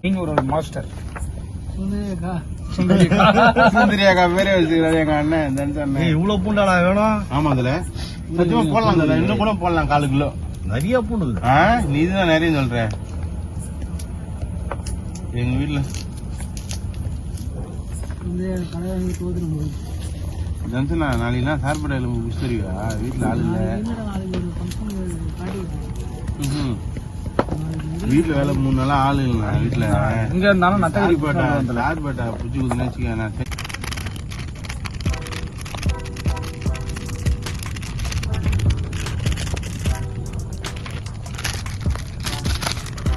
நீங்க ஒரு மாஸ்டர் சுந்தரியாக்கா பேரே வச்சுக்கிறாரு எங்க அண்ணன். இவ்வளவு பூண்டாடா வேணும்? ஆமா, அதுல போடலாம், இன்னும் கூட போடலாம். 4 கிலோ நிறைய பூண்டு. நீ தான் நிறைய சொல்ற. எங்க வீட்டுல ஜன்சனா நாளைக்கு சார்படை எலும்பு முடிச்சுருவா. வீட்டுல ஆள் இல்ல. வீட்டுல வேலை 3 நாளா ஆள் இல்ல. வீட்டுல இங்க இருந்தாலும் சார்பேட்டா புடிச்சு குதுன்னு வச்சுக்க.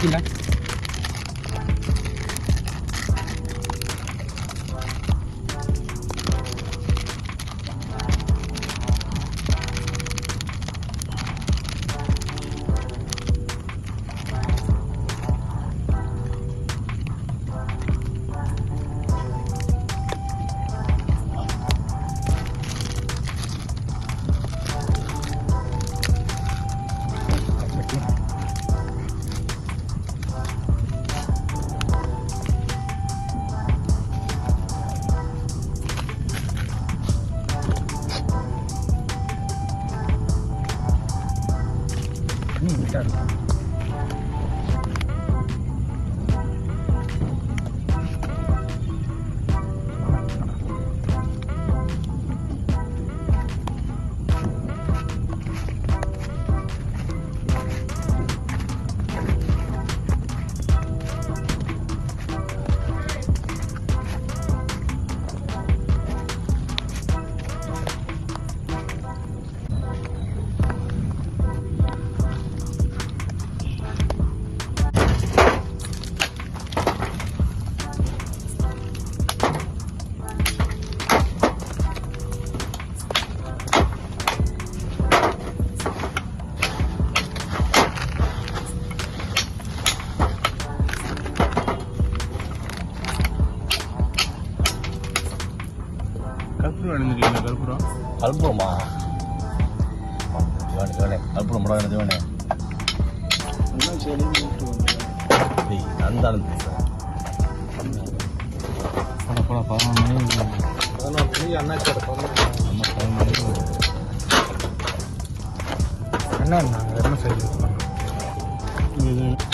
இல்ல கற்பூரமா? கற்பூரம் படம் எனக்கு வேணே. அந்த போட 11 மணி அண்ணாச்சார அண்ணா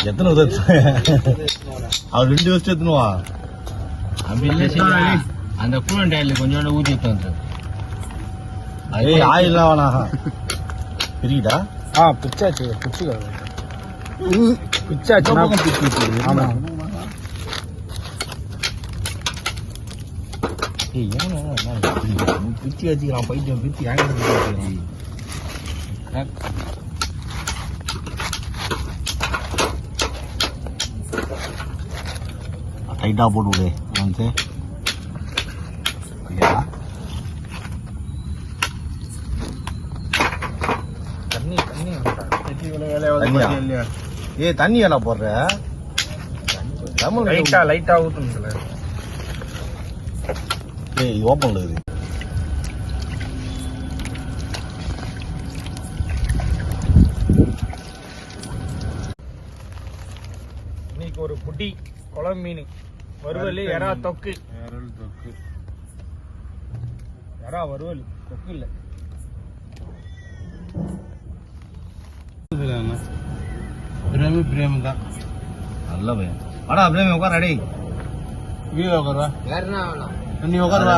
எத்தனை அவர் 2 வருஷம் எத்தனுவா? அந்த கூலண்ட் ஆயில் கொஞ்சோண்டு ஊற்றி எடுத்து ஆயிலாம் வேணா பெரியடா. பிச்சாச்சு பிச்சாச்சுன்னா ஆமா. பிச்சு வச்சுக்கலாம். பைத்தியம் பிச்சு டைட்டா போட்டு விடு. வந்து தண்ணி என்ன போடுற? லைட்டா ஊத்துங்க. ஓப்பன்ல இது இன்னைக்கு ஒரு புட்டி குளம் மீன் வறுவல், எறா தொக்கு. எறா வறுவல், தொக்கு இல்ல. பிரேம் தான் நல்ல பையன். வாடா பிரேம் உட்கார. அடே வீடு உட்காருவா. நீ உட்காருவா.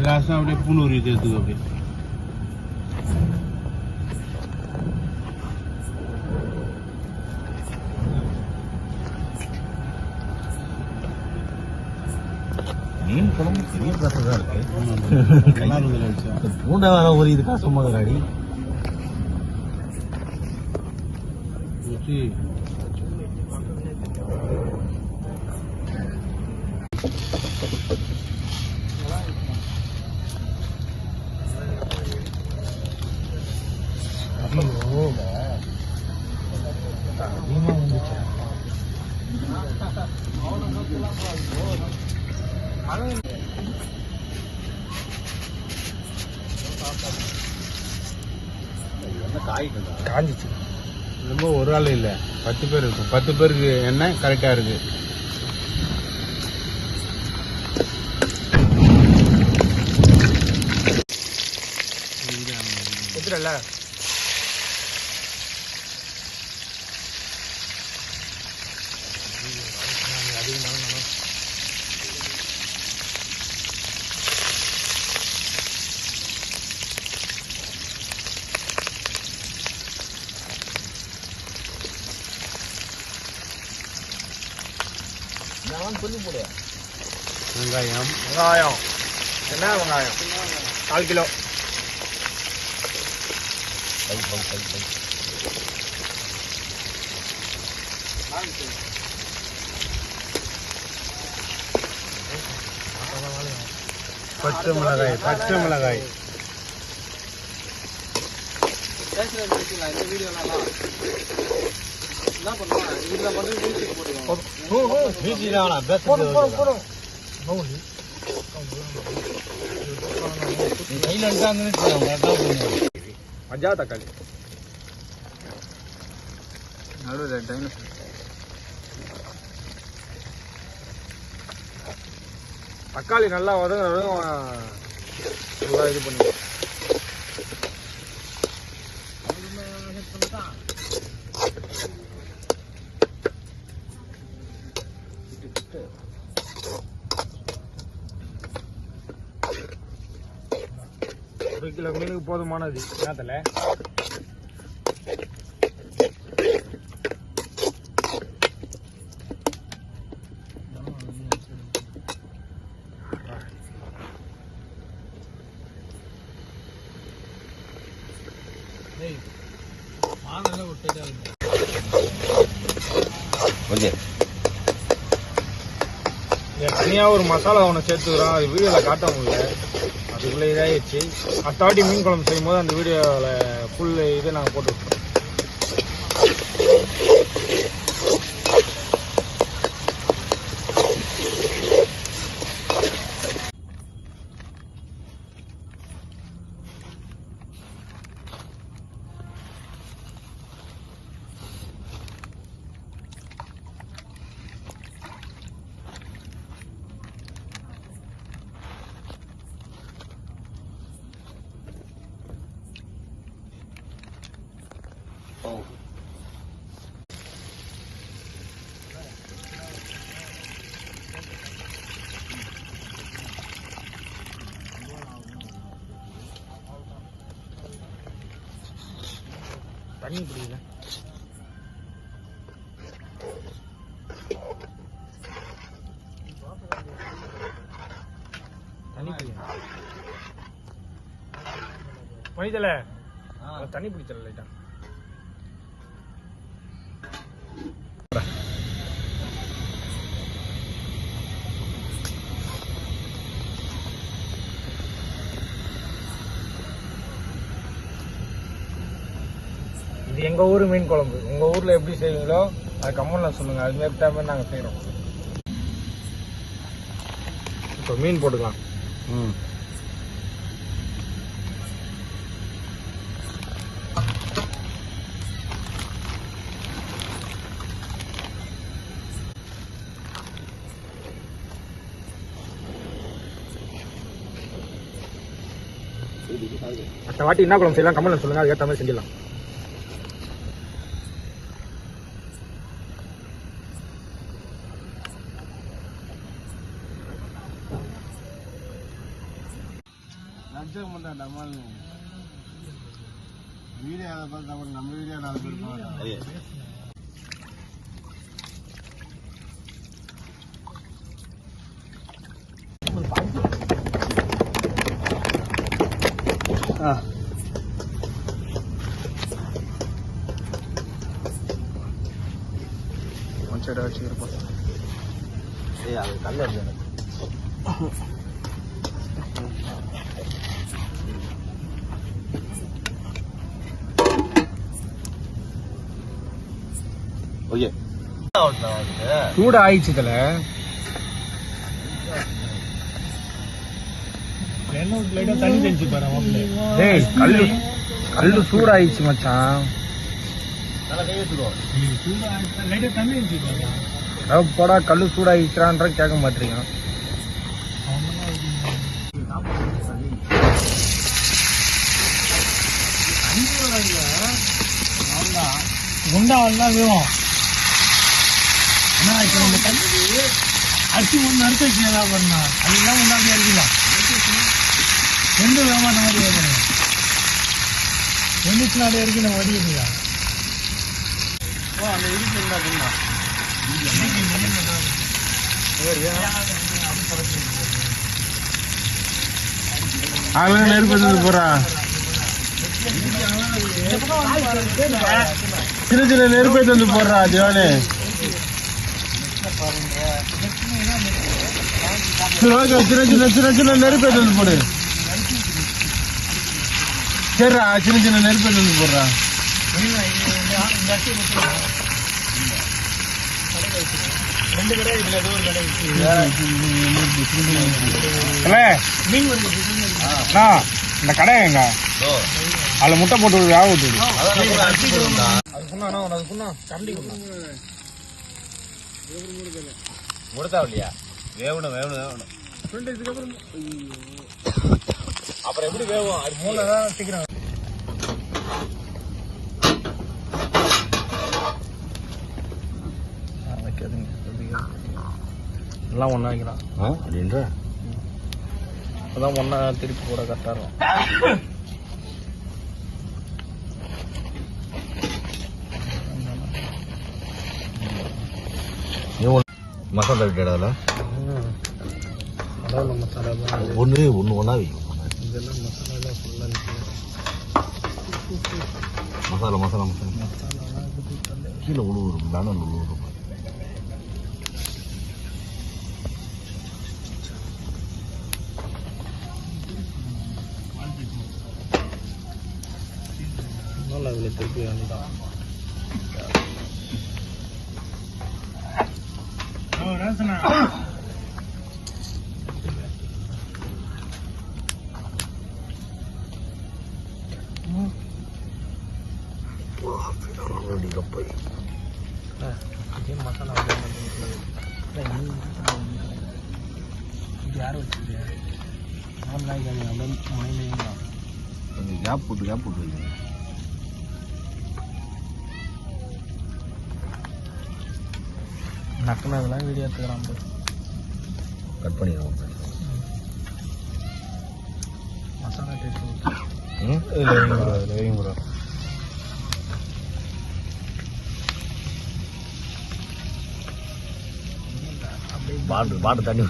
லாஸ்டா அப்படியே பூனூர் எடுத்துக்கு அப்படியே. மீன் குழம்பு பெரிய காசுதான் இருக்கு. பூண்டை வேற ஒரு இது காசு மாதிரி காஞ்சிச்சு. ரொம்ப ஒரு ஆள் இல்ல 10 பேர் இருக்கும். 10 பேருக்கு எண்ணெய் கரெக்டா இருக்கு. எத்துறல வெங்காயம் வெங்காயம் என்ன வெங்காயம் 4 கிலோ. பச்சை மிளகாய் மஜா தக்காளி நடுவில் டைனோசர். தக்காளி நல்லா வதங்குற வரைக்கும் நல்லா இது பண்ணுங்க. ஒரு கிலோ மீனுக்கு போதுமானது. என்னத்துல தனியா ஒரு மசாலா ஒன்று சேர்த்துக்கிறோம். அது வீடியோவில் காட்ட முடியல, அதுக்குள்ளே இதாகிடுச்சு. அடுத்த வாட்டி மீன் குழம்பு செய்யும் போது அந்த வீடியோவில் ஃபுல் இது நாங்கள் போட்டு விட்டோம். தண்ணி பிடிக்கல. தண்ணி பிடிக்கல மனிதல தண்ணி பிடிச்சல லைட்டா. இது எங்க ஊர் மீன் குழம்பு. உங்க ஊர்ல எப்படி செய்வீங்களோ அது கமெண்ட்ல சொல்லுங்க. அது மாதிரி நாங்க செய்யறோம். இப்போ மீன் போட்டுக்கலாம். அடுத்த வாட்டி என்ன குழம்பு செய்யலாம் கமெண்ட்ல சொல்லுங்க. அதுக்கேற்ற மாதிரி செஞ்சிடலாம். வீடியோ நம்ம வீடியோ 4 பேர் வச்சுக்கிறப்ப அது கல்ல இருக்கு. சூடு ஆயிடுச்சு. இதுல தண்ணி தெளிச்சு பாரு. கல்லு சூடு ஆயிடுச்சு மச்சான். நல்லா கை வச்சுக்கோ. போடா கல்லு சூடாகிக்கிறான்ற கேட்க மாட்டீங்க. குண்டா எல்லாம் வேணும். என்ன இப்போ நம்ம தண்ணிக்கு அரிசி ஒன்று அறுத்து வைக்கலாம் பண்ணா அதெல்லாம் ஒன்றாவே அரிக்கலாம். ரெண்டு வேகமான மாதிரி வேணும். ரெண்டு நாடு வரைக்கும் நம்ம வடிக்கிறீங்களா? அந்த இடிச்சு இருந்தா அப்படின்னா அதெல்லாம் நெருப்பு வந்து போறா. சின்ன சின்ன நெருப்பை வந்து போடுறா ஜிவானு. சின்ன சின்ன நெருப்பை வந்து போடு. சரிடா, சின்ன சின்ன நெருப்பை வந்து போடுறா. இந்த கடை எங்க அதுல முட்டை போட்டு வேக விட்டுது. அது சொன்னா கரண்டி கொடுத்தா இல்லையா? வேவணும் வேவணும் வேவணும். அப்புறம் எப்படி வேவும்? அது மூளை தான் சீக்கிரம். எல்லாம் ஒன்றா வைக்கிறான் அப்படின்ற அதான் ஒன்றா திருப்பி கூட கரெக்டாக இருக்கும். மசாலா விட்டாடல அதான் மசாலா தான் ஒன்று ஒன்றா வைக்கும். இதெல்லாம் மசாலா ஃபுல்லாக மசாலா மசாலா மசாலா கீழே உழுவுரும் தானே உழுவுரும். அதில் திருப்பி வந்துதான் மசாலா யாரும் வச்சுருக்கேன் கேப் போட்டு நக்குன்னு அதெல்லாம் வீடியோ எடுத்துக்கிறான் கட் பண்ணிடுவோம். மசாலா டேஸ்ட் ப்ரோ பாட்டு தண்ணி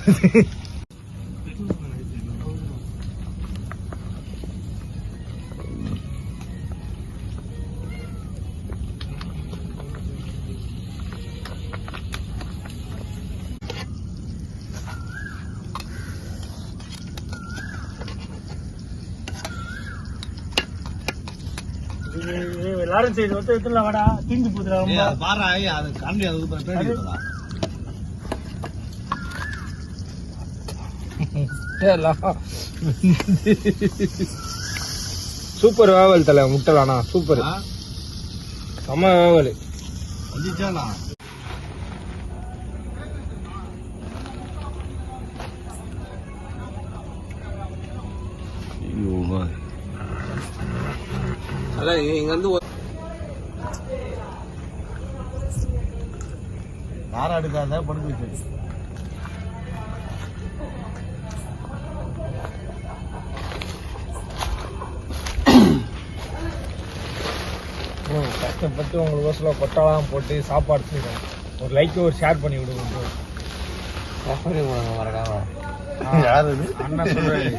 எல்லாரும் செய்து ஒருத்தர் எடுத்துலாம் வாடா தீந்து போதுடா. பாரு அது கண்டி அது சூப்பர் வேவல் தலை முட்டலானா சூப்பர் செம்ம வேவல். வந்துச்சானா அதான் இங்க வந்து நாராடுக்காத படுக்க வச்சு கஷ்டப்பட்டு உங்களுக்கு யோசில கொட்டாலாம் போட்டு சாப்பாடு செய்யணும். ஒரு லைக் ஒரு ஷேர் பண்ணி விடுவோம். யாரு அண்ணா சொல்றாரு